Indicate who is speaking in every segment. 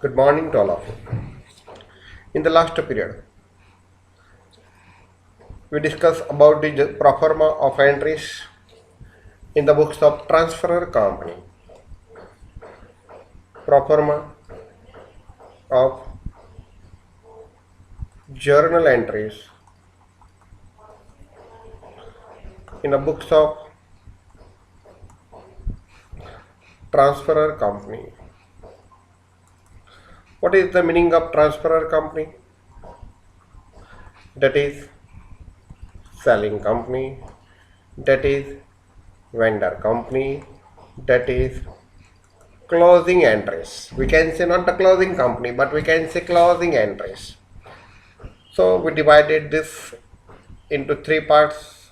Speaker 1: Good morning to all of you. In the last period, we discussed about the pro forma of entries in the books of transferor company, pro forma of journal entries in the books of transferor company. What is the meaning of transferor company? That is selling company, that is vendor company, that is closing entries. We can say not the closing company, but we can say closing entries. So we divided this into three parts.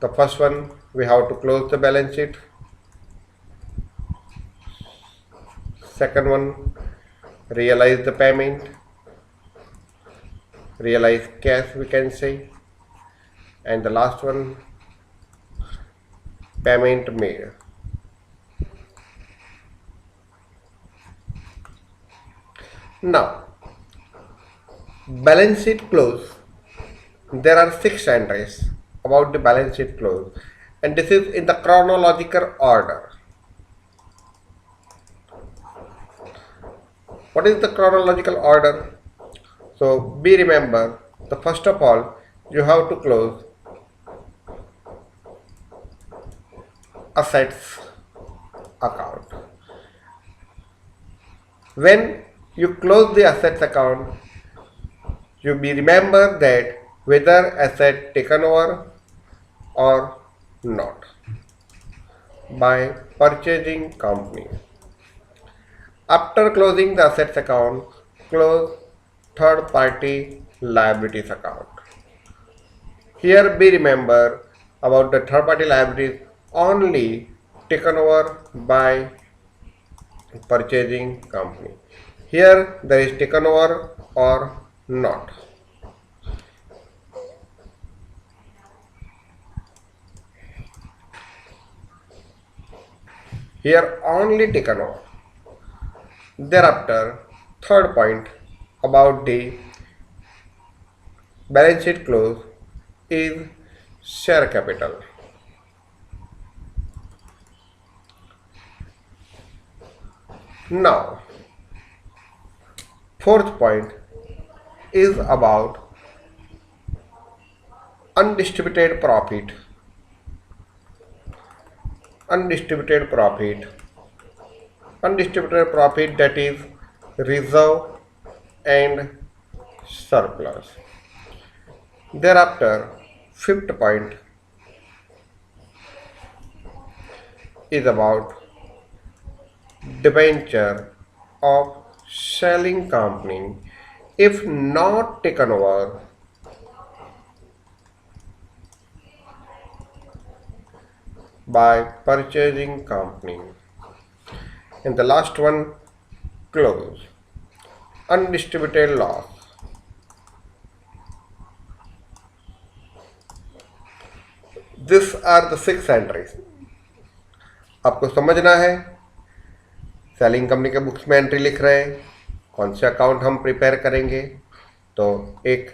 Speaker 1: The first one, we have to close the balance sheet. Second one, realize the payment, realize cash we can say. And the last one, payment made. Now, balance sheet close. There are 6 entries about the balance sheet close, and this is in the chronological order. What is the chronological order? So be remember, the first of all, you have to close assets account. When you close the assets account, you be remember that whether asset taken over or not by purchasing company. After closing the assets account, close third party liabilities account. Here be remember about the third party liabilities only taken over by purchasing company. Here there is taken over or not. Here only taken over. Thereafter, third point about the balance sheet close is share capital. Now, fourth point is about undistributed profit. Undistributed profit. Undistributed profit, that is reserve and surplus. Thereafter, fifth point is about debenture of selling company if not taken over by purchasing company. And the last one, close. Undistributed loss. These are the 6 entries. आपको समझना है selling company के books में entry लिख रहे हैं, कौन से अकाउंट हम प्रिपेयर करेंगे। तो एक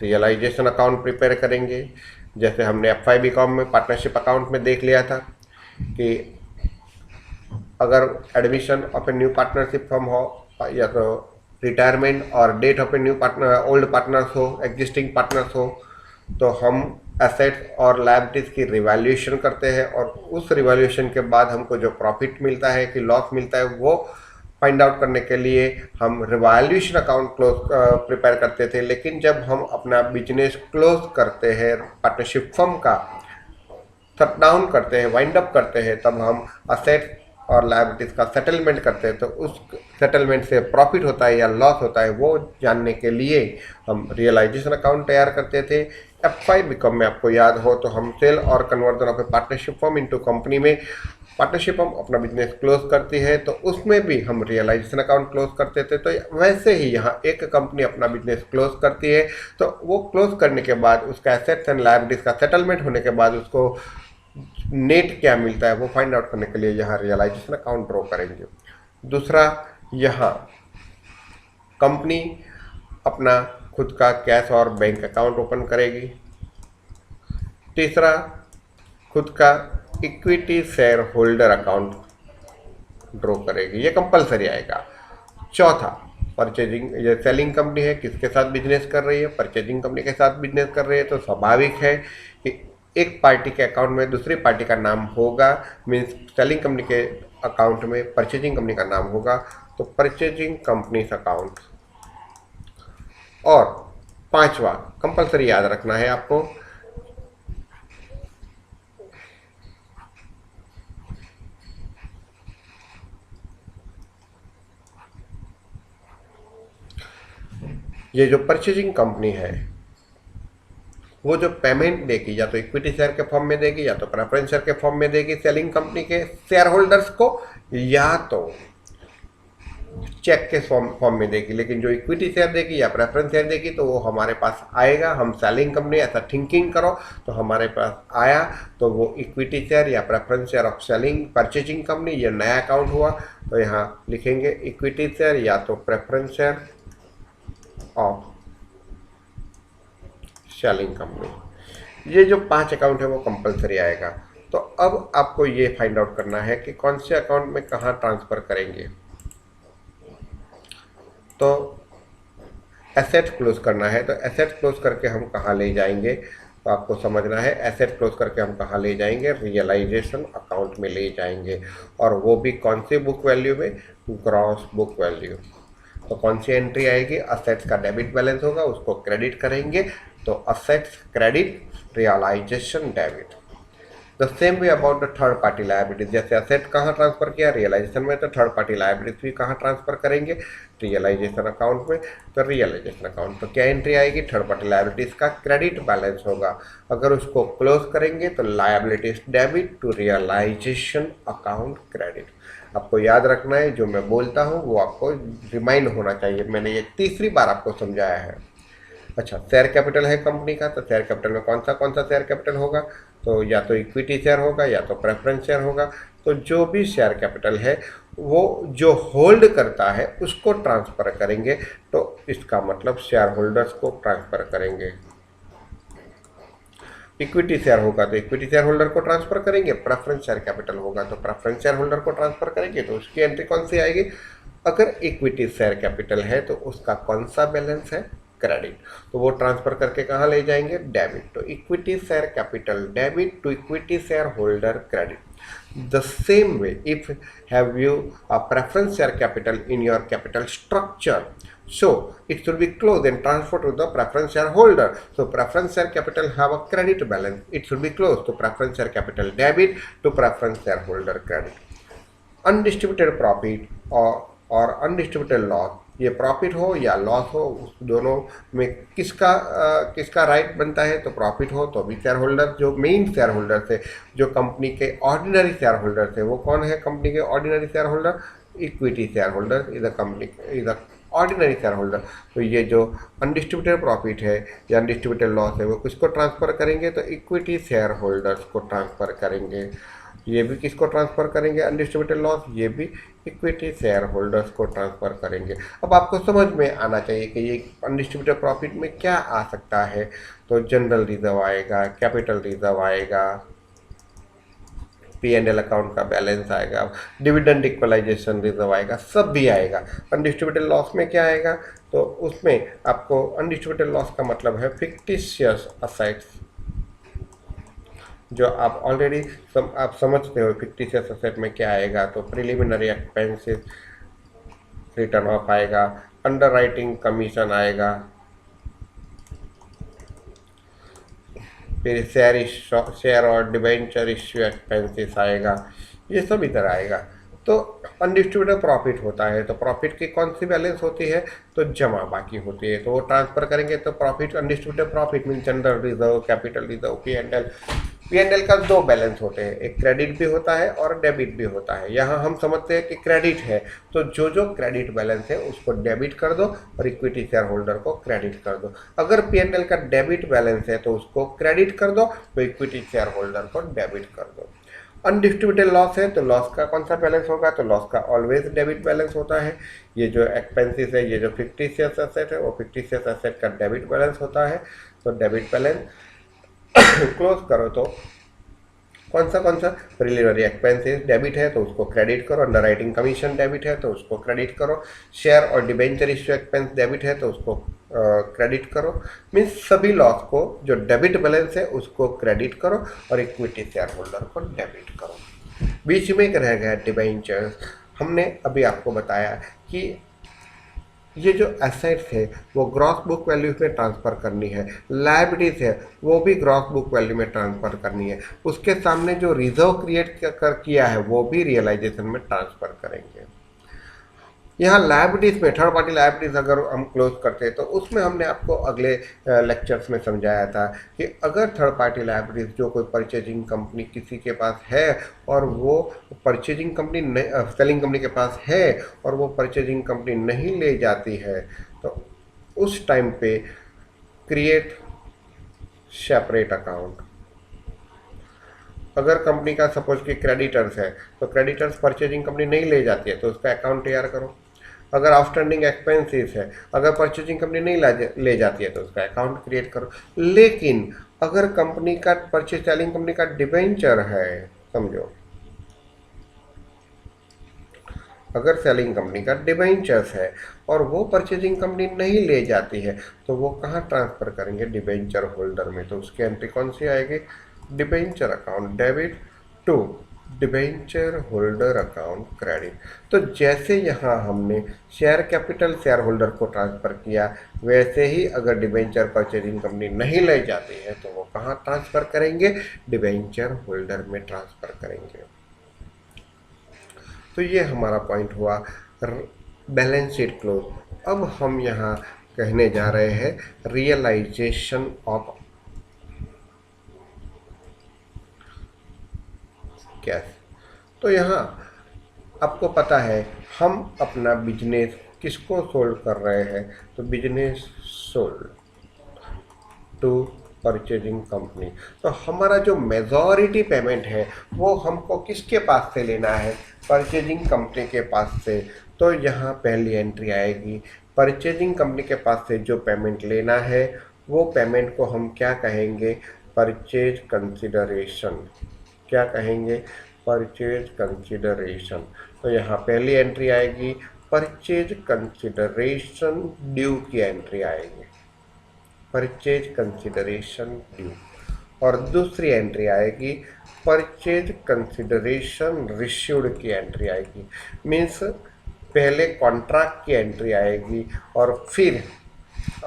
Speaker 1: रियलाइजेशन अकाउंट प्रिपेयर करेंगे, जैसे हमने एफ.आई. बी.कॉम में पार्टनरशिप अकाउंट में देख लिया था कि अगर admission of a new partnership firm हो या तो रिटायरमेंट और death of a new partner old partners हो, एग्जिस्टिंग पार्टनर्स हो, तो हम एसेट्स और लायबिलिटीज़ की रिवैल्यूएशन करते हैं और उस रिवैल्यूएशन के बाद हमको जो प्रॉफिट मिलता है कि लॉस मिलता है वो फाइंड आउट करने के लिए हम रिवैल्यूएशन अकाउंट क्लोज प्रिपेयर करते थे। लेकिन जब हम अपना बिजनेस क्लोज करते हैं, पार्टनरशिप फर्म का शट डाउन करते हैं, वाइंड अप करते हैं, तब हम असेट्स और लायबिलिटीज़ का सेटलमेंट करते हैं। तो उस सेटलमेंट से प्रॉफिट होता है या लॉस होता है वो जानने के लिए हम रियलाइजेशन अकाउंट तैयार करते थे। एफ.आई. बी.कॉम में आपको याद हो तो हम सेल और conversion of A partnership firm into company में पार्टनरशिप फर्म अपना बिजनेस क्लोज करती है तो उसमें भी हम रियलाइजेशन अकाउंट क्लोज करते थे। तो वैसे ही यहाँ एक कंपनी अपना बिजनेस क्लोज करती है तो वो क्लोज करने के बाद उसका एसेट्स एंड लायबिलिटीज़ का सेटलमेंट होने के बाद उसको नेट क्या मिलता है वो फाइंड आउट करने के लिए यहाँ रियलाइजेशन अकाउंट ड्रॉ करेंगे। दूसरा, यहाँ कंपनी अपना खुद का कैश और बैंक अकाउंट ओपन करेगी। तीसरा, खुद का equity share holder account draw करेगी, ये कंपलसरी आएगा। चौथा, परचेजिंग, ये सेलिंग कंपनी है, किसके साथ बिजनेस कर रही है? परचेजिंग कंपनी के साथ बिजनेस कर रही है, तो स्वाभाविक है कि एक पार्टी के अकाउंट में दूसरी पार्टी का नाम होगा, मीन्स सेलिंग कंपनी के अकाउंट में परचेजिंग कंपनी का नाम होगा, तो परचेजिंग कंपनी अकाउंट। और पांचवा, कंपलसरी याद रखना है आपको, ये जो परचेजिंग कंपनी है वो जो पेमेंट देगी या तो इक्विटी शेयर के फॉर्म में देगी या तो प्रेफरेंस शेयर के फॉर्म में देगी सेलिंग कंपनी के शेयर होल्डर्स को, या तो चेक के फॉर्म में देगी। लेकिन जो इक्विटी शेयर देगी या प्रेफरेंस शेयर देगी तो वो हमारे पास आएगा। हम सेलिंग कंपनी ऐसा थिंकिंग करो तो हमारे पास आया तो वो इक्विटी शेयर या preference share of selling purchasing company, ये नया अकाउंट हुआ, तो यहाँ लिखेंगे इक्विटी शेयर या तो preference share of selling company. ये जो 5 अकाउंट है वो कंपलसरी आएगा। तो अब आपको ये फाइंड आउट करना है कि कौन से अकाउंट में कहाँ ट्रांसफर करेंगे। तो एसेट क्लोज करना है, तो एसेट क्लोज करके हम कहाँ ले जाएंगे, तो आपको समझना है एसेट क्लोज करके हम कहाँ ले जाएंगे, रियलाइजेशन अकाउंट में ले जाएंगे, और वो भी कौन सी बुक वैल्यू में, ग्रॉस बुक वैल्यू। तो कौन सी एंट्री आएगी, असेट्स का डेबिट बैलेंस होगा उसको क्रेडिट करेंगे, तो assets credit, realisation debit. The same way about the third party liabilities, जैसे असेट कहाँ ट्रांसफर किया, रियलाइजेशन में, तो थर्ड पार्टी लायबिलिटीज भी कहाँ ट्रांसफर करेंगे, रियलाइजेशन अकाउंट में। तो रियलाइजेशन अकाउंट तो क्या एंट्री आएगी, थर्ड पार्टी लायबिलिटीज का क्रेडिट बैलेंस होगा। अगर उसको क्लोज करेंगे तो liabilities debit to realisation account credit. आपको याद रखना है, जो मैं बोलता हूँ वो आपको रिमाइंड होना चाहिए। मैंने ये तीसरी बार आपको समझाया है। अच्छा, शेयर कैपिटल है कंपनी का, तो शेयर कैपिटल में कौन सा शेयर कैपिटल होगा, तो या तो इक्विटी शेयर होगा या तो प्रेफरेंस शेयर होगा। तो जो भी शेयर कैपिटल है वो जो होल्ड करता है उसको ट्रांसफ़र करेंगे, तो इसका मतलब शेयर होल्डर्स को ट्रांसफ़र करेंगे। इक्विटी शेयर होगा तो इक्विटी शेयर होल्डर को ट्रांसफर करेंगे, प्रेफरेंस शेयर कैपिटल होगा तो प्रेफरेंस शेयर होल्डर को ट्रांसफर करेंगे। तो उसकी एंट्री कौन सी आएगी, अगर इक्विटी शेयर कैपिटल है तो उसका कौन सा बैलेंस है, क्रेडिट, तो वो ट्रांसफर करके कहाँ ले जाएंगे, डेबिट। तो equity share capital debit to equity share holder credit. The same way, if have you a preference share capital in your capital structure, so it should be closed and transferred to the preference shareholder. So preference share capital have a credit balance. It should be closed to preference share capital debit to preference shareholder credit. Undistributed profit or undistributed loss, ये profit हो या loss हो, उस दोनों में किसका right बनता है, तो प्रॉफिट हो तो भी शेयर होल्डर, जो मेन शेयर होल्डर थे, जो कंपनी के ऑर्डिनरी शेयर होल्डर थे, वो कौन है कंपनी के ordinary share holder, equity share holder is the company is the ordinary share holder. तो ये जो अनडिस्ट्रीब्यूटेड प्रॉफिट है या अनडिस्ट्रीब्यूटेड लॉस है वो किसको ट्रांसफर करेंगे, तो इक्विटी शेयर होल्डर्स को ट्रांसफर करेंगे। ये भी किसको ट्रांसफर करेंगे, अनडिस्ट्रीब्यूटेड लॉस, ये भी इक्विटी शेयर होल्डर्स को ट्रांसफर करेंगे। अब आपको समझ में आना चाहिए कि ये अनडिस्ट्रीब्यूटेड प्रॉफिट में क्या आ सकता है, तो जनरल रिजर्व आएगा, कैपिटल रिजर्व आएगा, P&L अकाउंट का बैलेंस आएगा, डिविडेंड इक्वलाइजेशन रिजर्व आएगा, सब भी आएगा। अनडिस्ट्रीब्यूटेड लॉस में क्या आएगा, तो उसमें आपको अनडिस्ट्रीब्यूटेड लॉस का मतलब है फिक्टिशियस असेट्स, जो आप ऑलरेडी आप समझते हो फिक्टिशियस असेट में क्या आएगा, तो प्रिलिमिनरी एक्सपेंसेस रिटर्न ऑफ आएगा, अंडरराइटिंग कमीशन आएगा, फिर शेयर और डिबेंचर इश्यू एक्सपेंसेस आएगा, ये सब इधर आएगा। तो अनडिस्ट्रीब्यूटेड प्रॉफिट होता है, तो प्रॉफिट की कौन सी बैलेंस होती है, तो जमा बाकी होती है, तो वो ट्रांसफर करेंगे। तो profit undistributed profit mean general reserve, capital reserve, P&L, P&L का दो बैलेंस होते हैं, एक क्रेडिट भी होता है और डेबिट भी होता है। यहाँ हम समझते हैं कि क्रेडिट है तो जो जो क्रेडिट बैलेंस है उसको डेबिट कर दो और इक्विटी शेयर होल्डर को क्रेडिट कर दो। अगर P&L का डेबिट बैलेंस है तो उसको क्रेडिट कर दो, तो इक्विटी शेयर होल्डर को डेबिट कर दो। अनडिस्ट्रीब्यूटेड लॉस है तो लॉस का कौन सा बैलेंस होगा, तो लॉस का ऑलवेज डेबिट बैलेंस होता है। ये जो एक्सपेंसेस है, ये जो फिक्टिशियस एसेट है, वो फिक्टिशियस एसेट का डेबिट बैलेंस होता है। तो डेबिट बैलेंस क्लोज करो तो कौन सा प्रिलिमिनरी एक्सपेंसेस डेबिट है तो उसको क्रेडिट करो, अंडरराइटिंग कमीशन डेबिट है तो उसको क्रेडिट करो, शेयर और डिबेंचर इश्यू एक्सपेंस डेबिट है तो उसको क्रेडिट करो। मीन्स सभी लॉस को जो डेबिट बैलेंस है उसको क्रेडिट करो और इक्विटी शेयर होल्डर को डेबिट करो। बीच में एक रह गया डिबेंचर्स। हमने अभी आपको बताया कि ये जो एसेट्स है वो ग्रॉस बुक वैल्यू में ट्रांसफ़र करनी है, लायबिलिटीज है वो भी ग्रॉस बुक वैल्यू में ट्रांसफ़र करनी है, उसके सामने जो रिजर्व क्रिएट किया है वो भी रियलाइजेशन में ट्रांसफ़र करेंगे। यहाँ लायबिलिटीज में थर्ड पार्टी लायबिलिटीज अगर हम क्लोज करते हैं तो उसमें हमने आपको अगले लेक्चर्स में समझाया था कि अगर थर्ड पार्टी लायबिलिटीज जो कोई परचेजिंग कंपनी किसी के पास है और वो परचेजिंग कंपनी सेलिंग कंपनी के पास है और वो परचेजिंग कंपनी नहीं ले जाती है तो उस टाइम पे क्रिएट सेपरेट अकाउंट। अगर कंपनी का सपोज कि क्रेडिटर्स है तो क्रेडिटर्स परचेजिंग कंपनी नहीं ले जाती है तो उसका अकाउंट तैयार करो। अगर आउटस्टैंडिंग एक्सपेंसेस है, अगर परचेजिंग कंपनी नहीं ले जाती है तो उसका अकाउंट क्रिएट करो। लेकिन अगर कंपनी का परचेज सेलिंग कंपनी का डिबेंचर है, समझो अगर सेलिंग कंपनी का डिबेंचर्स है और वो परचेजिंग कंपनी नहीं ले जाती है तो वो कहाँ ट्रांसफ़र करेंगे, डिबेंचर होल्डर में। तो उसकी एंट्री कौन सी आएगी, debenture account debit to debenture holder account credit. तो जैसे यहाँ हमने शेयर कैपिटल शेयर होल्डर को ट्रांसफ़र किया वैसे ही अगर डिबेंचर परचेजिंग कंपनी नहीं ले जाती है तो वो कहाँ ट्रांसफ़र करेंगे, डिबेंचर होल्डर में ट्रांसफ़र करेंगे। तो ये हमारा पॉइंट हुआ बैलेंस शीट क्लोज। अब हम यहाँ कहने जा रहे हैं रियलाइजेशन ऑफ कैश। तो यहाँ आपको पता है हम अपना बिजनेस किसको सोल्ड कर रहे हैं, तो business sold to purchasing company. तो हमारा जो मेजॉरिटी पेमेंट है वो हमको किसके पास से लेना है, परचेजिंग कंपनी के पास से। तो यहाँ पहली एंट्री आएगी, परचेजिंग कंपनी के पास से जो पेमेंट लेना है वो पेमेंट को हम क्या कहेंगे, परचेज कंसिडरेशन। क्या कहेंगे, परचेज कंसिडरेशन। तो यहाँ पहली एंट्री आएगी परचेज कंसिडरेशन ड्यू की एंट्री आएगी, परचेज कंसिडरेशन ड्यू। और दूसरी एंट्री आएगी परचेज कंसिडरेशन रिसीव्ड की एंट्री आएगी। मीन्स पहले कॉन्ट्रैक्ट की एंट्री आएगी और फिर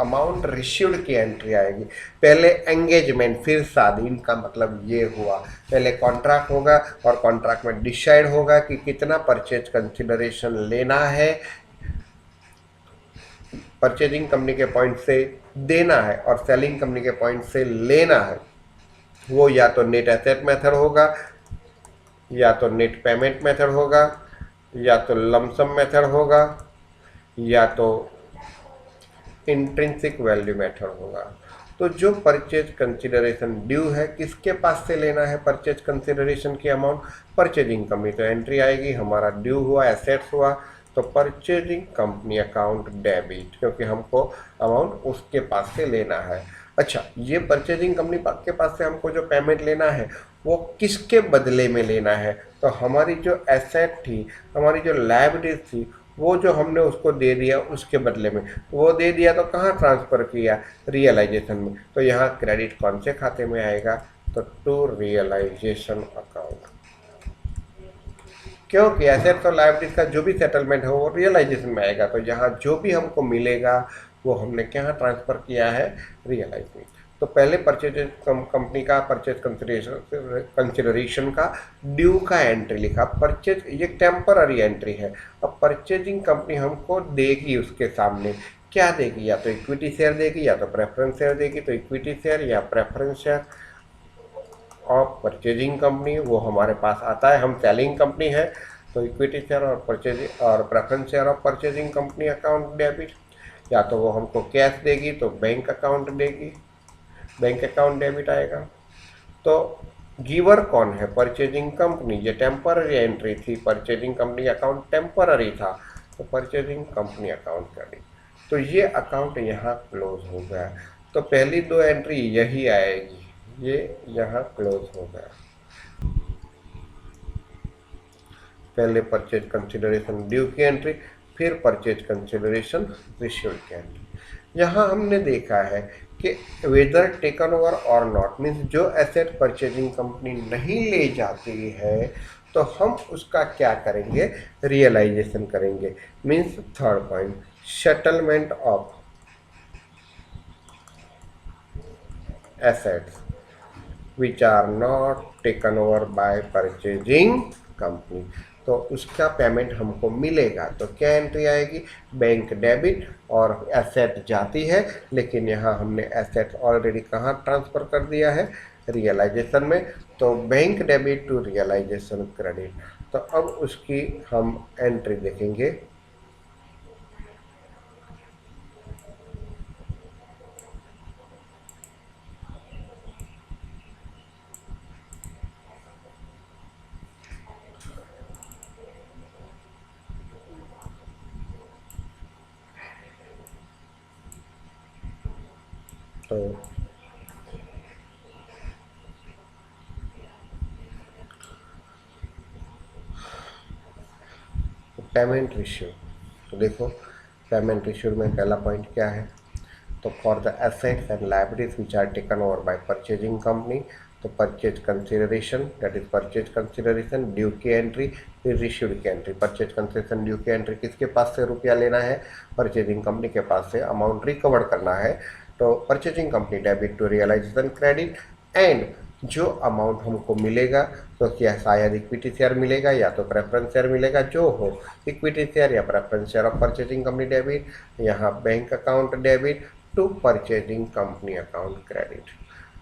Speaker 1: अमाउंट रिसीव्ड की एंट्री आएगी। पहले एंगेजमेंट फिर शादी, इनका मतलब ये हुआ पहले कॉन्ट्रैक्ट होगा और कॉन्ट्रैक्ट में डिसाइड होगा कि कितना परचेज कंसिडरेशन लेना है, परचेजिंग कंपनी के पॉइंट से देना है और सेलिंग कंपनी के पॉइंट से लेना है। वो या तो नेट एसेट मेथड होगा, या तो नेट पेमेंट मेथड होगा, या तो लमसम मेथड होगा, या तो इंट्रिंसिक वैल्यू मेथड होगा। तो जो परचेज कंसिडरेशन ड्यू है किसके पास से लेना है, परचेज कंसिडरेशन की अमाउंट, परचेजिंग कंपनी। तो एंट्री आएगी हमारा ड्यू हुआ, एसेट्स हुआ, तो परचेजिंग कंपनी अकाउंट डेबिट, क्योंकि हमको अमाउंट उसके पास से लेना है। अच्छा, ये परचेजिंग कंपनी के पास से हमको जो पेमेंट लेना है वो किसके बदले में लेना है, तो हमारी जो एसेट थी, हमारी जो लायबिलिटीज थी वो जो हमने उसको दे दिया उसके बदले में, वो दे दिया तो कहाँ ट्रांसफ़र किया, रियलाइजेशन में। तो यहाँ क्रेडिट कौन से खाते में आएगा, तो टू रियलाइजेशन अकाउंट। क्योंकि एसेट्स और लायबिलिटीज का जो भी सेटलमेंट है वो रियलाइजेशन में आएगा। तो यहाँ जो भी हमको मिलेगा वो हमने क्या ट्रांसफ़र किया है, रियलाइज में। तो पहले परचेज कंपनी का परचेज कंसिडरेशन का ड्यू का एंट्री लिखा, परचेज ये टेम्पररी एंट्री है। अब परचेजिंग कंपनी हमको देगी, उसके सामने क्या देगी, या तो इक्विटी शेयर देगी या तो प्रेफरेंस शेयर देगी। तो इक्विटी शेयर या preference share, of purchasing company, वो हमारे पास आता है। हम सेलिंग कंपनी है तो इक्विटी शेयर और परचेजिंग और preference share of purchasing company account debit, या तो वो हमको कैश देगी तो बैंक अकाउंट देगी, बैंक अकाउंट डेबिट आएगा। तो गिवर कौन है? Purchasing company. ये टेम्पररी एंट्री थी, परचेजिंग कंपनी अकाउंट टेम्पररी था, तो परचेजिंग कंपनी अकाउंट क्रेडिट। तो ये अकाउंट यहाँ क्लोज हो गया। तो पहली दो एंट्री यही आएगी, ये यहाँ क्लोज हो गया। पहले परचेज कंसिडरेशन ड्यू की एंट्री, फिर परचेज कंसिडरेशन रिसीव्ड की एंट्री। यहाँ हमने देखा है कि वेदर टेकन ओवर और नॉट, मीन्स जो एसेट परचेजिंग कंपनी नहीं ले जाती है तो हम उसका क्या करेंगे? रियलाइजेशन करेंगे। Means third point, settlement of assets which are not taken over by purchasing company, तो उसका पेमेंट हमको मिलेगा। तो क्या एंट्री आएगी? बैंक डेबिट, और एसेट जाती है, लेकिन यहाँ हमने एसेट ऑलरेडी कहाँ ट्रांसफ़र कर दिया है? रियलाइजेशन में। तो bank debit to realisation credit. तो अब उसकी हम एंट्री देखेंगे। तो पेमेंट रेशियो, तो देखो पेमेंट रेशियो में पहला पॉइंट क्या है? तो for the assets and liabilities which are taken over by purchasing company, तो purchase consideration, that is purchase consideration due की एंट्री, फिर रिसीव्ड की एंट्री। परचेज कंसिडरेशन ड्यू की एंट्री किसके पास से रुपया लेना है? परचेजिंग कंपनी के पास से अमाउंट रिकवर करना है। तो purchasing company debit to realisation credit, and जो अमाउंट हमको मिलेगा तो क्या शायद इक्विटी शेयर मिलेगा या तो प्रेफरेंस शेयर मिलेगा, जो हो इक्विटी शेयर या preference share of purchasing company debit, यहाँ bank account debit to purchasing company account credit.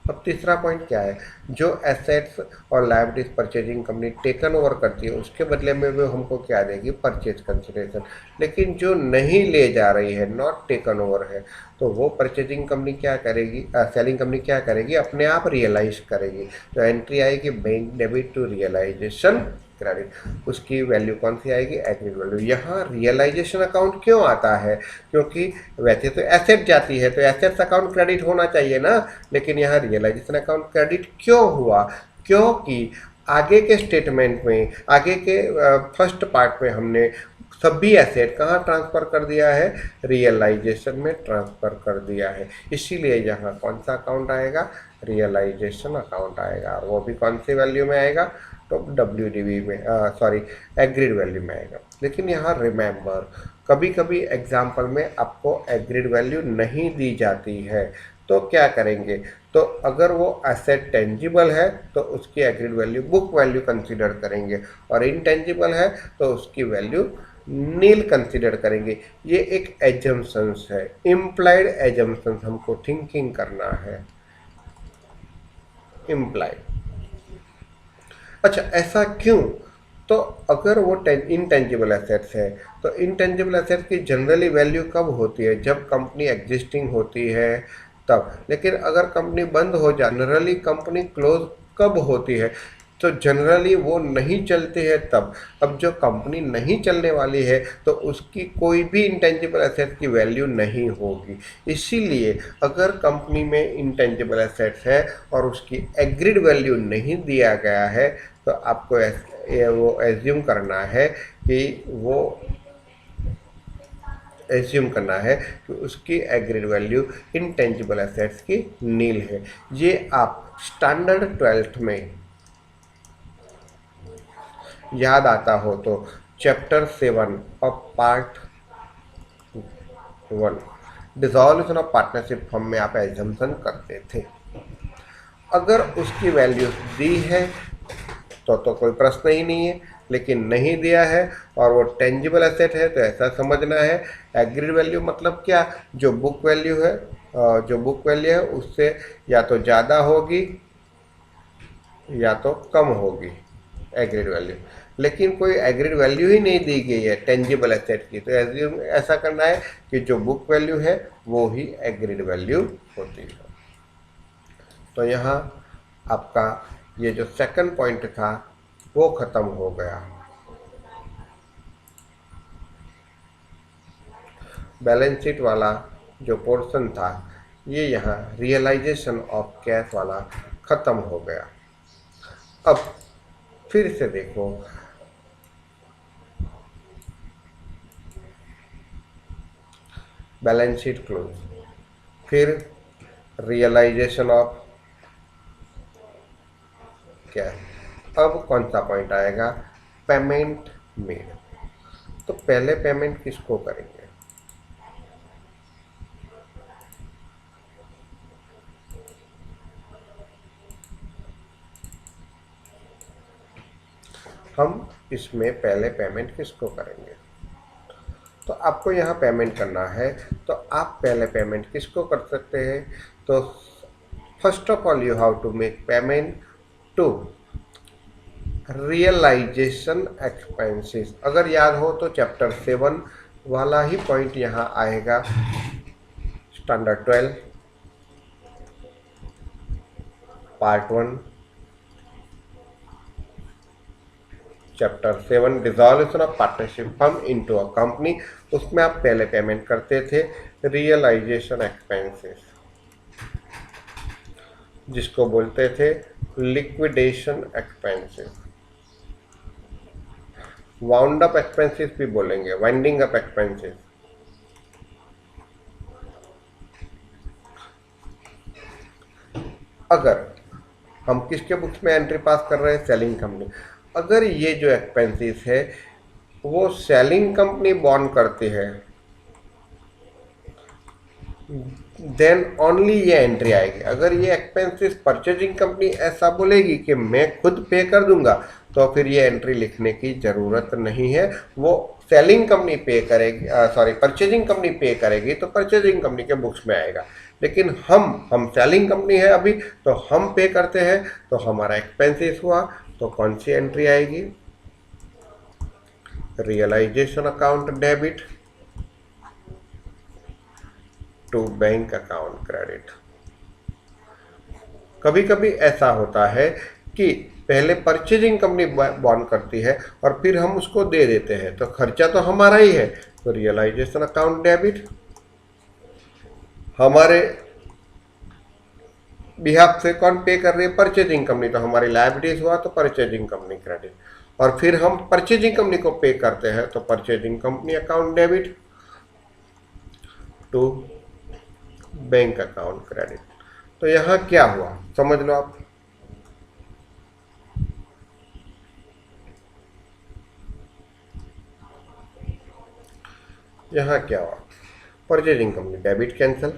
Speaker 1: अब तीसरा पॉइंट क्या है? जो एसेट्स और liabilities purchasing company taken over करती है उसके बदले में वो हमको क्या देगी? Purchase consideration. लेकिन जो नहीं ले जा रही है, नॉट टेकन ओवर है, तो वो परचेजिंग कंपनी क्या करेगी? सेलिंग कंपनी क्या करेगी? अपने आप रियलाइज करेगी। तो एंट्री आएगी bank debit to realisation credit. उसकी वैल्यू कौन सी आएगी? Agreed value. यहाँ रियलाइजेशन अकाउंट क्यों आता है? क्योंकि वैसे तो एसेट जाती है तो एसेट्स अकाउंट क्रेडिट होना चाहिए ना, लेकिन यहाँ रियलाइजेशन अकाउंट क्रेडिट क्यों हुआ? क्योंकि आगे के स्टेटमेंट में, आगे के फर्स्ट पार्ट में हमने सभी एसेट कहाँ ट्रांसफ़र कर दिया है? रियलाइजेशन में ट्रांसफ़र कर दिया है। इसीलिए यहाँ कौन सा अकाउंट आएगा? रियलाइजेशन अकाउंट आएगा, और वो भी कौन सी वैल्यू में आएगा? तो WDV में, सॉरी एग्रीड वैल्यू में आएगा। लेकिन यहाँ रिमेंबर, कभी कभी एग्जाम्पल में आपको एग्रीड वैल्यू नहीं दी जाती है, तो क्या करेंगे? तो अगर वो एसेट टेंजिबल है तो उसकी agreed value book value consider करेंगे, और इनटेंजिबल है तो उसकी वैल्यू नील कंसीडर करेंगे। ये एक एजम्पशंस है, इम्प्लाइड एजम्पशंस हमको थिंकिंग करना है, इम्प्लाइड। अच्छा, ऐसा क्यों? तो अगर वो इनटेंजिबल एसेट्स है तो इनटेंजिबल एसेट्स की जनरली वैल्यू कब होती है? जब कंपनी एग्जिस्टिंग होती है तब। लेकिन अगर कंपनी बंद हो जाए, जनरली कंपनी क्लोज कब होती है? तो जनरली वो नहीं चलते हैं तब। अब जो कंपनी नहीं चलने वाली है तो उसकी कोई भी इंटेंजिबल एसेट की वैल्यू नहीं होगी। इसीलिए अगर कंपनी में इंटेंजिबल एसेट्स है और उसकी एग्रीड वैल्यू नहीं दिया गया है तो आपको वो एज्यूम करना है कि उसकी एग्रीड वैल्यू इंटेंजिबल एसेट्स की नील है। ये आप स्टैंडर्ड 12th में याद आता हो तो chapter 7 of part 1 dissolution of partnership form में आप एजम्पशन करते थे। अगर उसकी वैल्यू दी है तो कोई प्रश्न ही नहीं है, लेकिन नहीं दिया है और वो टेंजिबल एसेट है तो ऐसा समझना है एग्रीड वैल्यू मतलब क्या? जो बुक वैल्यू है उससे या तो ज़्यादा होगी या तो कम होगी एग्रीड वैल्यू, लेकिन कोई एग्रीड वैल्यू ही नहीं दी गई है टेंजिबल एसेट की, तो एज्यूम ऐसा करना है कि जो बुक वैल्यू है वो ही एग्रीड वैल्यू होती है। तो यहाँ आपका ये जो सेकंड पॉइंट था वो खत्म हो गया। बैलेंस शीट वाला जो पोर्शन था ये यहाँ रियलाइजेशन ऑफ कैश वाला खत्म हो गया। अब फिर से देखो, बैलेंस शीट क्लोज, फिर रियलाइजेशन ऑफ कैश। अब कौन सा पॉइंट आएगा? Payment made. तो पहले पेमेंट किसको करेंगे? हम इसमें पहले पेमेंट किसको करेंगे? तो आपको यहाँ पेमेंट करना है, तो आप पहले पेमेंट किसको कर सकते हैं? तो first of all you have to make payment to realisation expenses. अगर याद हो तो चैप्टर 7 वाला ही पॉइंट यहाँ आएगा, standard 12 part 1 chapter 7 dissolution of partnership firm into a company. उसमें आप पहले पेमेंट करते थे रियलाइजेशन एक्सपेंसेस, जिसको बोलते थे liquidation expenses, wound up expenses भी बोलेंगे, वाइंडिंग अप एक्सपेंसेस। अगर हम किसके बुक्स में एंट्री पास कर रहे हैं? Selling company. अगर ये जो एक्सपेंसेस है वो सेलिंग कंपनी बॉर्न करती है, देन ओनली ये एंट्री आएगी। अगर ये एक्सपेंसेस परचेजिंग कंपनी ऐसा बोलेगी कि मैं खुद पे कर दूंगा, तो फिर ये एंट्री लिखने की जरूरत नहीं है, वो सेलिंग कंपनी पे करेगी, परचेजिंग कंपनी पे करेगी, तो परचेजिंग कंपनी के बुक्स में आएगा। लेकिन हम सेलिंग कंपनी है अभी, तो हम पे करते हैं, तो हमारा एक्सपेंसेस हुआ, तो कौन सी एंट्री आएगी? Realisation account debit to bank account credit. कभी कभी ऐसा होता है कि पहले परचेजिंग कंपनी बॉन्ड करती है और फिर हम उसको दे देते हैं, तो खर्चा तो हमारा ही है, तो रियलाइजेशन अकाउंट डेबिट। हमारे बिहाफ से कौन पे कर रही है? परचेजिंग कंपनी, तो हमारी लायबिलिटीज हुआ, तो परचेजिंग कंपनी क्रेडिट। और फिर हम परचेजिंग कंपनी को पे करते हैं, तो purchasing company account debit to bank account credit. तो यहां क्या हुआ समझ लो आप। यहां क्या हुआ? Purchasing company debit cancel,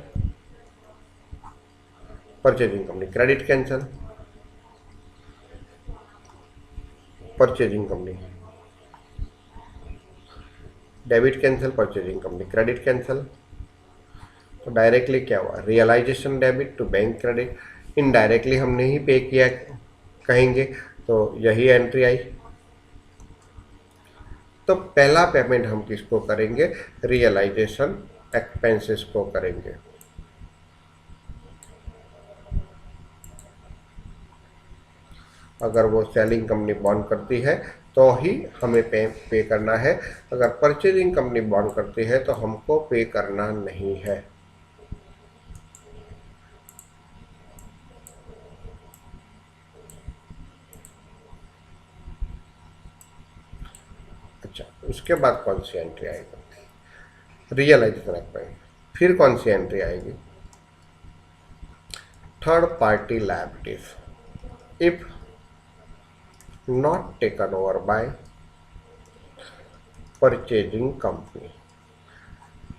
Speaker 1: purchasing company credit cancel, purchasing company debit cancel, purchasing company credit cancel. तो डायरेक्टली क्या हुआ? Realisation debit to bank credit. Indirectly हमने ही पे किया कहेंगे, तो यही एंट्री आई। तो पहला पेमेंट हम किसको करेंगे? रियलाइजेशन एक्सपेंसेस को करेंगे। अगर वो सेलिंग कंपनी बॉन्ड करती है तो ही हमें पे करना है, अगर परचेजिंग कंपनी बॉन्ड करती है तो हमको पे करना नहीं है। अच्छा, उसके बाद कौन सी एंट्री आएगी? Realisation expense. फिर कौन सी एंट्री आएगी? Third party liabilities if not taken over by purchasing company.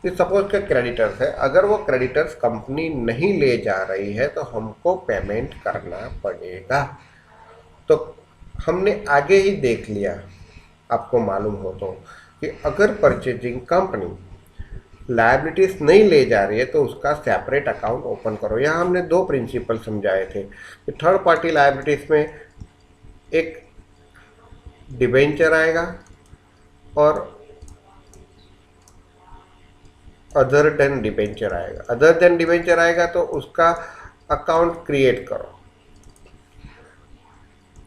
Speaker 1: ये सपोज के क्रेडिटर्स है, अगर वो क्रेडिटर्स कंपनी नहीं ले जा रही है तो हमको पेमेंट करना पड़ेगा। तो हमने आगे ही देख लिया, आपको मालूम हो तो, कि अगर परचेजिंग कंपनी लायबिलिटीज नहीं ले जा रही है तो उसका सेपरेट अकाउंट ओपन करो। यहाँ हमने दो प्रिंसिपल समझाए थे कि थर्ड पार्टी लायबिलिटीज में एक डिबेंचर आएगा और अदर देन डिबेंचर आएगा। अदर देन डिबेंचर आएगा तो उसका अकाउंट क्रिएट करो।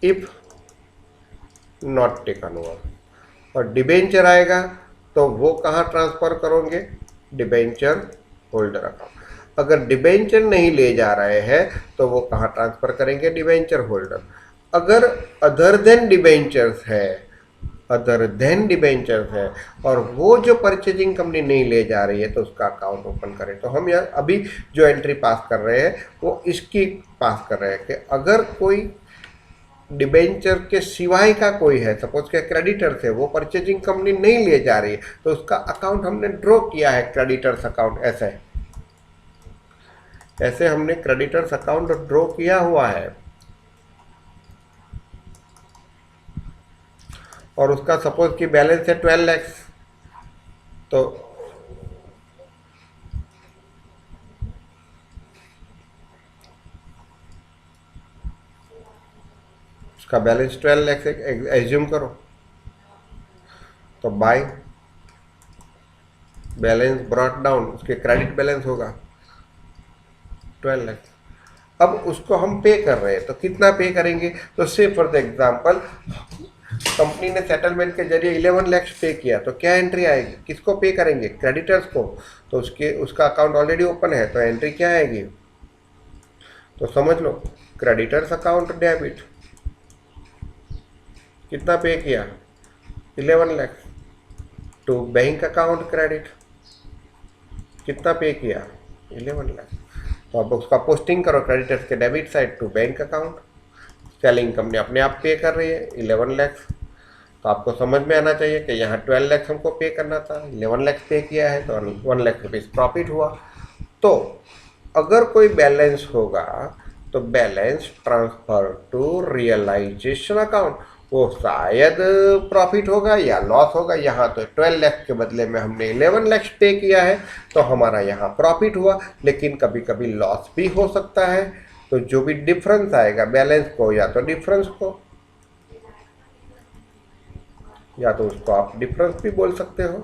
Speaker 1: If not taken over. और डिबेंचर आएगा तो वो कहाँ ट्रांसफर करोगे? Debenture holder account. अगर डिबेंचर नहीं ले जा रहे हैं तो वो कहाँ ट्रांसफर करेंगे? Debenture holder. अगर अदर देन डिबेंचर्स है, अदर देन डिबेंचर्स है और वो जो परचेजिंग कंपनी नहीं ले जा रही है तो उसका अकाउंट ओपन करें। तो हम यार अभी जो एंट्री पास कर रहे हैं वो इसकी पास कर रहे हैं कि अगर कोई डिबेंचर के सिवाय का कोई है, सपोज के क्रेडिटर से, वो परचेजिंग कंपनी नहीं ले जा रही है तो उसका अकाउंट हमने ड्रॉ किया है, क्रेडिटर्स अकाउंट। ऐसे ऐसे हमने क्रेडिटर्स अकाउंट ड्रॉ किया हुआ है और उसका सपोज कि बैलेंस है 12 लाख। तो उसका बैलेंस 12 लाख एज्यूम करो। तो बाय बैलेंस ब्रॉट डाउन, उसके क्रेडिट बैलेंस होगा 12 लाख। अब उसको हम पे कर रहे हैं तो कितना पे करेंगे? तो से फॉर द एग्जांपल कंपनी ने सेटलमेंट के जरिए 11 लाख पे किया तो क्या एंट्री आएगी? किसको पे करेंगे? क्रेडिटर्स को। तो उसका अकाउंट ऑलरेडी ओपन है तो एंट्री क्या आएगी? तो समझ लो, क्रेडिटर्स अकाउंट डेबिट। कितना पे किया? 11 lakh. To bank account credit. कितना पे किया? 11 लाख। तो अब उसका पोस्टिंग करो क्रेडिटर्स के debit side to bank account. Selling company अपने आप पे कर रही है 11 लाख। तो आपको समझ में आना चाहिए कि यहाँ 12 लाख हमको पे करना था, 11 लाख पे किया है तो 1 लाख रुपीज़ प्रॉफिट हुआ। तो अगर कोई बैलेंस होगा तो balance transfer to realisation account, वो शायद प्रॉफिट होगा या लॉस होगा। यहाँ तो 12 लाख के बदले में हमने 11 लाख पे किया है तो हमारा यहाँ प्रॉफिट हुआ, लेकिन कभी कभी लॉस भी हो सकता है। तो जो भी डिफरेंस आएगा बैलेंस को, या तो डिफरेंस को, या तो उसको आप डिफरेंस भी बोल सकते हो।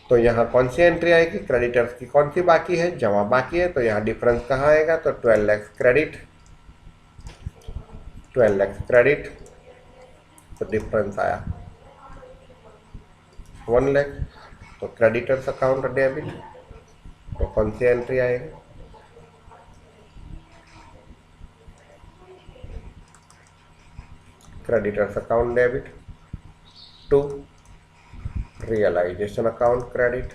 Speaker 1: तो यहाँ कौन सी एंट्री आएगी? क्रेडिटर्स की कौन सी बाकी है? जमा बाकी है। तो यहाँ डिफरेंस कहाँ आएगा? तो 12 लाख क्रेडिट, 12 लाख क्रेडिट, तो डिफरेंस आया 1 लाख। तो क्रेडिटर्स अकाउंट डेबिट, तो कौन सी एंट्री आएगी? Creditors account debit to realisation account credit.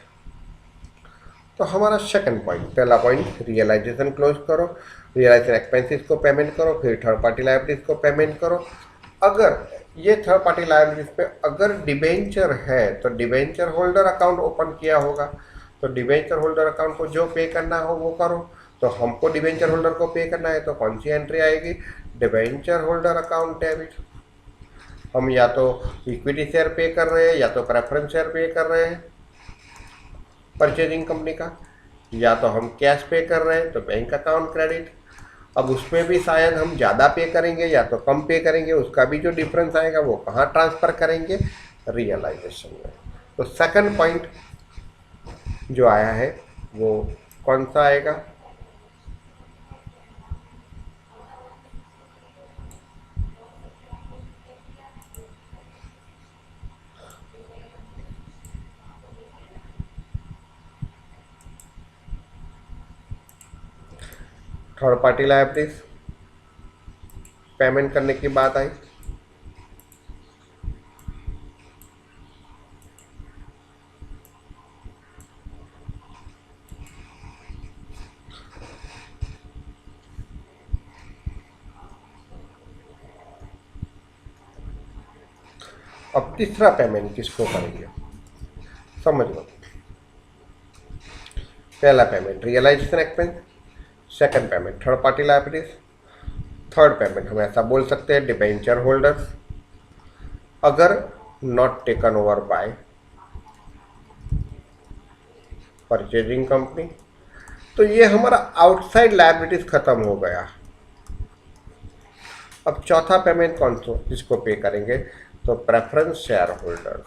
Speaker 1: तो हमारा सेकंड पॉइंट, पहला पॉइंट रियलाइजेशन क्लोज करो, रियलाइजेशन एक्सपेंसेस को पेमेंट करो, फिर थर्ड पार्टी लायबिलिटीज को पेमेंट करो। अगर ये थर्ड पार्टी लायबिलिटीज पे अगर डिबेंचर है तो डिबेंचर होल्डर अकाउंट ओपन किया होगा। तो डिबेंचर होल्डर अकाउंट को जो पे करना हो वो करो। तो हमको डिबेंचर होल्डर को पे करना है तो कौन सी एंट्री आएगी? Debenture holder account debit. हम या तो इक्विटी शेयर पे कर रहे हैं या तो प्रेफरेंस शेयर पे कर रहे हैं परचेजिंग कंपनी का, या तो हम कैश पे कर रहे हैं तो बैंक अकाउंट क्रेडिट। अब उसमें भी शायद हम ज़्यादा पे करेंगे या तो कम पे करेंगे, उसका भी जो डिफरेंस आएगा वो कहाँ ट्रांसफ़र करेंगे? रियलाइजेशन में। तो सेकंड पॉइंट जो आया है वो कौन सा आएगा? थर्ड पार्टी लायबिलिटीज पेमेंट करने की बात आई। अब तीसरा पेमेंट किसको करेंगे? समझ लो, पहला payment realisation expense, second payment third party liabilities, third payment हम ऐसा बोल सकते हैं डिबेंचर होल्डर्स अगर not taken over by purchasing company. तो ये हमारा आउटसाइड लायबिलिटीज खत्म हो गया। अब चौथा पेमेंट कौन सा किसको पे करेंगे, तो प्रेफरेंस शेयर होल्डर।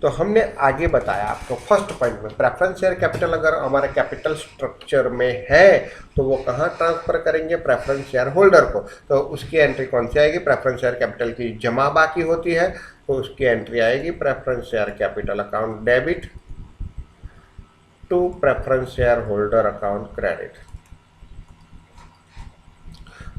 Speaker 1: तो हमने आगे बताया आपको फर्स्ट पॉइंट में प्रेफरेंस शेयर कैपिटल अगर हमारे कैपिटल स्ट्रक्चर में है तो वो कहाँ ट्रांसफर करेंगे, प्रेफरेंस शेयर होल्डर को। तो उसकी एंट्री कौन सी आएगी, प्रेफरेंस शेयर कैपिटल की जमा बाकी होती है तो उसकी एंट्री आएगी preference share capital account debit to preference share holder account credit.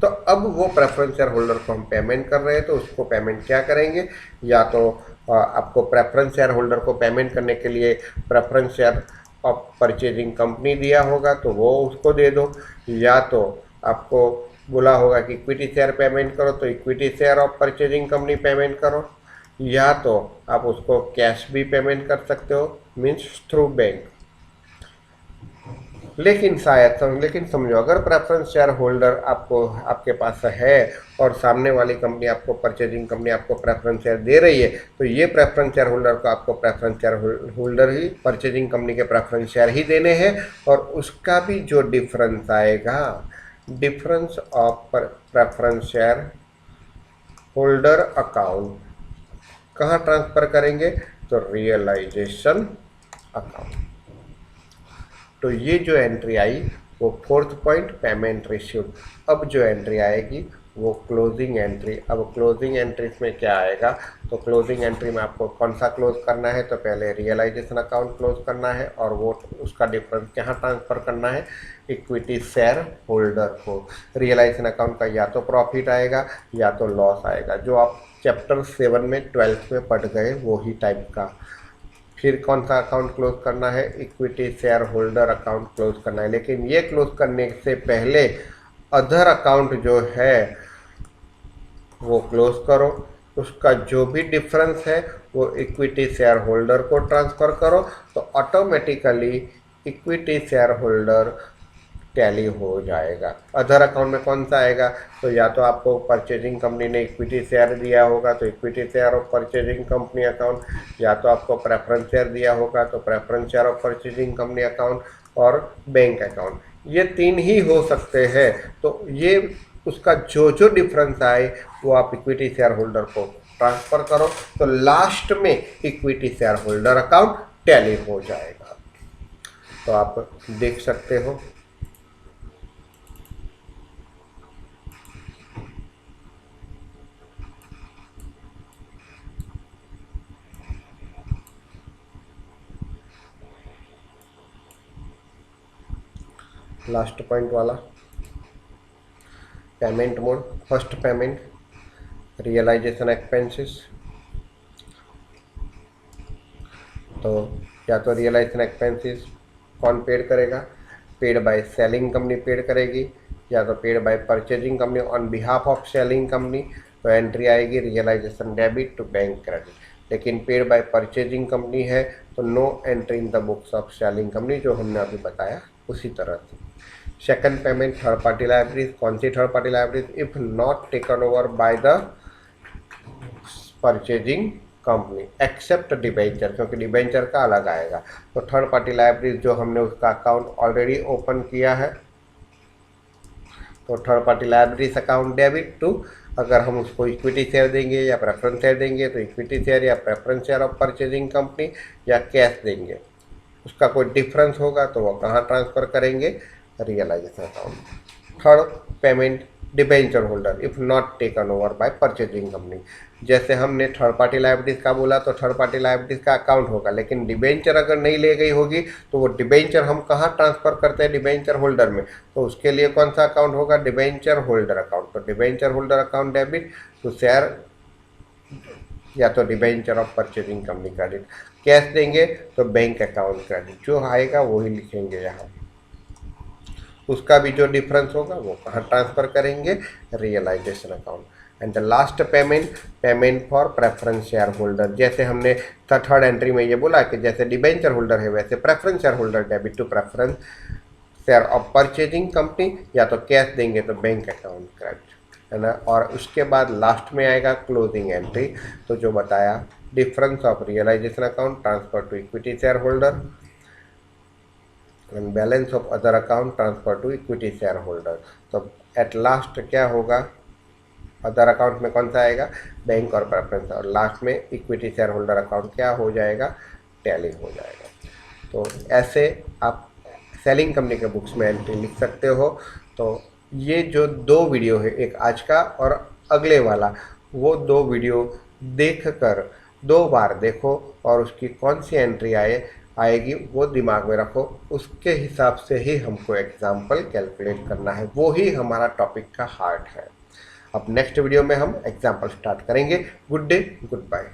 Speaker 1: तो अब वो प्रेफरेंस शेयर होल्डर को हम पेमेंट कर रहे हैं तो उसको पेमेंट क्या करेंगे, या तो आपको प्रेफरेंस शेयर होल्डर को पेमेंट करने के लिए preference share of purchasing company दिया होगा तो वो उसको दे दो, या तो आपको बोला होगा कि इक्विटी शेयर पेमेंट करो तो equity share of purchasing company payment करो, या तो आप उसको कैश भी पेमेंट कर सकते हो मीन्स थ्रू बैंक। लेकिन लेकिन समझो अगर प्रेफरेंस शेयर होल्डर आपको आपके पास है और सामने वाली कंपनी आपको परचेजिंग कंपनी आपको प्रेफरेंस शेयर दे रही है तो ये प्रेफरेंस शेयर होल्डर को आपको प्रेफरेंस शेयर होल्डर ही परचेजिंग कंपनी के प्रेफरेंस शेयर ही देने हैं और उसका भी जो डिफरेंस आएगा, difference of preference share holder account कहाँ ट्रांसफर करेंगे, तो रियलाइजेशन अकाउंट। तो ये जो एंट्री आई वो फोर्थ पॉइंट पेमेंट रिसीव्ड। अब जो एंट्री आएगी वो क्लोजिंग एंट्री। अब क्लोजिंग एंट्रीज में क्या आएगा, तो क्लोजिंग एंट्री में आपको कौन सा क्लोज करना है, तो पहले रियलाइजेशन अकाउंट क्लोज करना है और वो उसका डिफरेंस कहाँ ट्रांसफ़र करना है, इक्विटी शेयर होल्डर को। रियलाइजेशन अकाउंट का या तो प्रॉफिट आएगा या तो लॉस आएगा, जो आप चैप्टर 7 में 12th में पढ़ गए वो ही टाइप का। फिर कौन सा अकाउंट क्लोज करना है, equity share holder account close करना है। लेकिन ये क्लोज करने से पहले अदर अकाउंट जो है वो क्लोज करो, उसका जो भी डिफरेंस है वो इक्विटी शेयर होल्डर को ट्रांसफ़र करो तो automatically equity share holder tally हो जाएगा। अदर अकाउंट में कौन सा आएगा, तो या तो आपको परचेजिंग कंपनी ने इक्विटी शेयर दिया होगा तो equity share of purchasing company account, या तो आपको प्रेफरेंस शेयर दिया होगा तो preference share of purchasing company account और बैंक अकाउंट, ये तीन ही हो सकते हैं। तो ये उसका जो जो डिफरेंस आए वो आप इक्विटी शेयर होल्डर को ट्रांसफ़र करो तो लास्ट में equity share holder account tally हो जाएगा। तो आप देख सकते हो लास्ट पॉइंट वाला payment mode. First payment realisation expenses, तो या तो रियलाइजेशन एक्सपेंसेस कौन पेड करेगा, paid by selling company paid करेगी या तो paid by purchasing company on behalf of selling company, तो एंट्री आएगी realisation debit to bank credit. लेकिन पेड बाय परचेजिंग कंपनी है तो no entry in the books of selling company, जो हमने अभी बताया उसी तरह से। Second payment third party liabilities, कौन सी third party liabilities, if not taken over by the purchasing company except debenture, क्योंकि डिबेंचर का अलग आएगा। तो थर्ड पार्टी लाइब्रेरीज जो हमने उसका अकाउंट ऑलरेडी ओपन किया है तो third party liabilities account debit to, अगर हम उसको इक्विटी शेयर देंगे या प्रेफरेंस शेयर देंगे तो इक्विटी शेयर या preference share of purchasing company या कैश देंगे, उसका कोई डिफरेंस होगा तो वो कहाँ ट्रांसफ़र करेंगे, realisation account. Third payment debenture holder if not taken over by purchasing company, जैसे हमने थर्ड पार्टी लाइब्रेरीज का बोला तो थर्ड पार्टी लाइब्रेरीज का अकाउंट होगा, लेकिन डिबेंचर अगर नहीं ले गई होगी तो वो डिबेंचर हम कहाँ ट्रांसफ़र करते हैं, डिबेंचर होल्डर में, तो उसके लिए कौन सा अकाउंट होगा, डिबेंचर होल्डर अकाउंट। तो debenture holder account debit to share या तो debenture of purchasing company credit, cash देंगे तो बैंक अकाउंट क्रेडिट, जो आएगा वही लिखेंगे यहाँ, उसका भी जो डिफरेंस होगा वो कहाँ ट्रांसफ़र करेंगे, realisation account. And the last payment for preference share holder, जैसे हमने थर्ड एंट्री में ये बोला कि जैसे डिबेंचर होल्डर है वैसे preference share holder debit to preference share of purchasing company, या तो कैश देंगे तो बैंक अकाउंट क्रेडिट, है ना। और उसके बाद लास्ट में आएगा क्लोजिंग एंट्री, तो जो बताया difference of realisation account transfer to equity share holder and balance of other account transfer to equity share holder. तो एट लास्ट क्या होगा, अदर अकाउंट में कौन सा आएगा, बैंक और प्रेफरेंस, और लास्ट में इक्विटी शेयर होल्डर अकाउंट क्या हो जाएगा, टैली हो जाएगा। तो ऐसे आप सेलिंग कंपनी के बुक्स में एंट्री लिख सकते हो। तो ये जो 2 वीडियो है, एक आज का और अगले वाला, वो 2 वीडियो देख कर 2 बार देखो और उसकी कौन सी एंट्री आएगी वो दिमाग में रखो। उसके हिसाब से ही हमको एग्जाम्पल कैलकुलेट करना है, वो ही हमारा टॉपिक का हार्ट है। अब नेक्स्ट वीडियो में हम एग्जाम्पल स्टार्ट करेंगे। Good day, good bye.